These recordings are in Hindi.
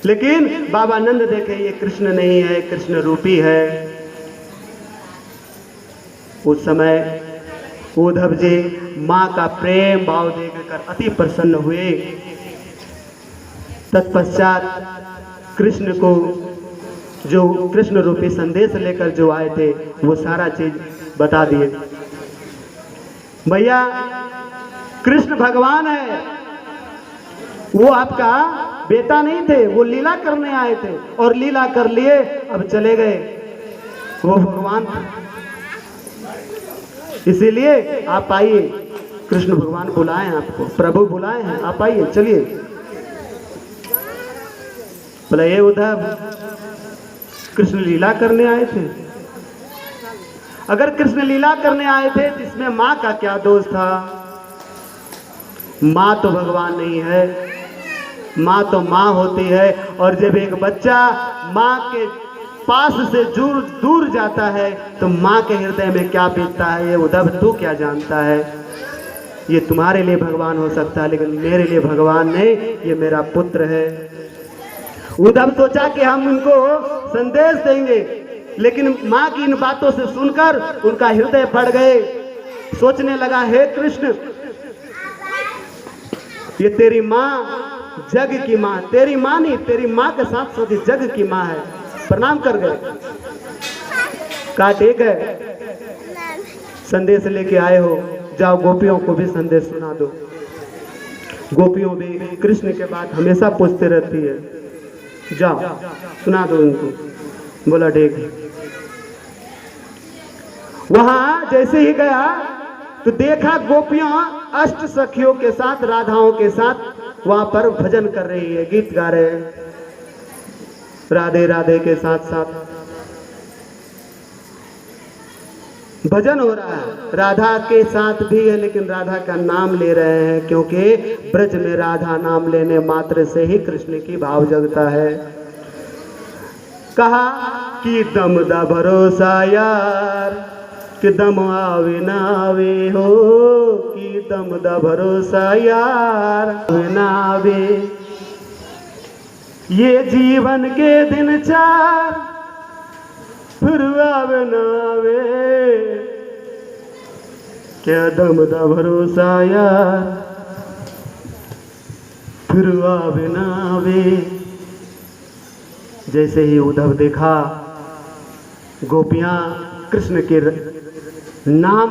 लेकिन बाबा नंद देखे ये कृष्ण नहीं है, कृष्ण रूपी है। उस समय उद्धव जी माँ का प्रेम भाव देखकर अति प्रसन्न हुए। तत्पश्चात कृष्ण को जो कृष्ण रूपी संदेश लेकर जो आए थे वो सारा चीज बता दिए। भैया कृष्ण भगवान है, वो आपका बेटा नहीं थे, वो लीला करने आए थे और लीला कर लिए, अब चले गए। वो भगवान थे, इसीलिए आप आइए, कृष्ण भगवान बुलाए हैं आपको, प्रभु बुलाए हैं, आप आइए, चलिए। बोले ये उद्धव, कृष्ण लीला करने आए थे। अगर कृष्ण लीला करने आए थे तो इसमें माँ का क्या दोष था? माँ तो भगवान नहीं है, माँ तो माँ होती है। और जब एक बच्चा माँ के पास से दूर जाता है तो माँ के हृदय में क्या बीतता है, ये उद्धव तू क्या जानता है? ये तुम्हारे लिए भगवान हो सकता है, लेकिन मेरे लिए भगवान नहीं, ये मेरा पुत्र है। उद्धव सोचा कि हम उनको संदेश देंगे, लेकिन माँ की इन बातों से सुनकर उनका हृदय बढ़ गए। सोचने लगा, हे कृष्ण, ये तेरी माँ जग की माँ, तेरी माँ नहीं, तेरी माँ के साथ साथ जग की माँ है। प्रणाम कर गए, कहा ठीक है, संदेश लेके आए हो, जाओ गोपियों को भी संदेश सुना दो। गोपियों भी कृष्ण के बाद हमेशा पूछते रहती है, जाओ सुना दो उनको। बोला ठीक है। वहां जैसे ही गया तो देखा गोपियां अष्ट सखियों के साथ, राधाओं के साथ वहां पर भजन कर रही है, गीत गा रहे हैं, राधे राधे के साथ साथ भजन हो रहा है। राधा के साथ भी है, लेकिन राधा का नाम ले रहे हैं, क्योंकि ब्रज में राधा नाम लेने मात्र से ही कृष्ण की भाव जगता है। कहा कि दम दा भरोसा यार, कि दम आवे ना आवे हो, कि दम दा भरोसा यार आवे ना आवे। ये जीवन के दिन चार, फिर आवे ना आवे, क्या दम दा भरोसा यार, फिर आवे ना आवे। जैसे ही उद्धव देखा गोपियां कृष्ण के नाम,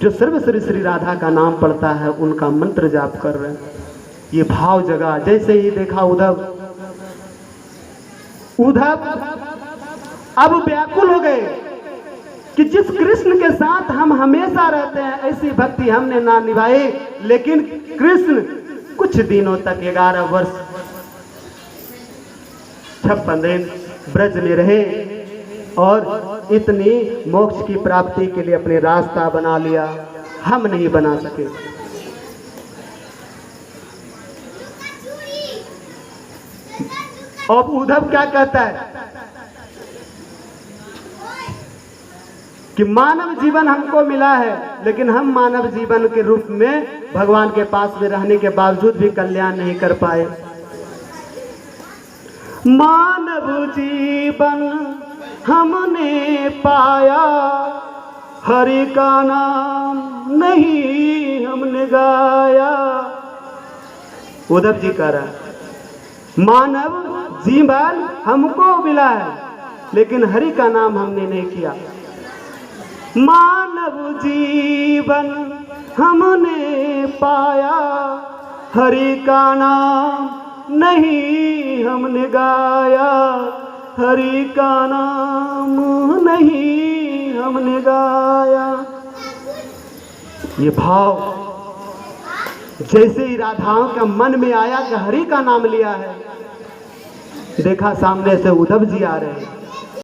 जो सर्वश्री श्री राधा का नाम पढ़ता है, उनका मंत्र जाप कर रहे हैं, ये भाव जगा। जैसे ही देखा उद्धव अब व्याकुल हो गए कि जिस कृष्ण के साथ हम हमेशा रहते हैं, ऐसी भक्ति हमने ना निभाई। लेकिन कृष्ण कुछ दिनों तक 11 वर्ष 56 दिन ब्रज में रहे और इतनी मोक्ष की प्राप्ति के लिए अपने रास्ता बना लिया, हम नहीं बना सके। अब उद्धव क्या कहता है कि मानव जीवन हमको मिला है, लेकिन हम मानव जीवन के रूप में भगवान के पास में रहने के बावजूद भी कल्याण नहीं कर पाए। मानव जीवन हमने पाया, हरि का नाम नहीं हमने गाया। उद्धव जी कह रहा है मानव जीवन हमको मिला है, लेकिन हरि का नाम हमने नहीं किया। मानव जीवन हमने पाया, हरि का नाम नहीं हमने गाया, हरि का नाम नहीं हमने गाया। ये भाव जैसे ही राधाओं का मन में आया कि हरि का नाम लिया है, देखा सामने से उद्धव जी आ रहे हैं।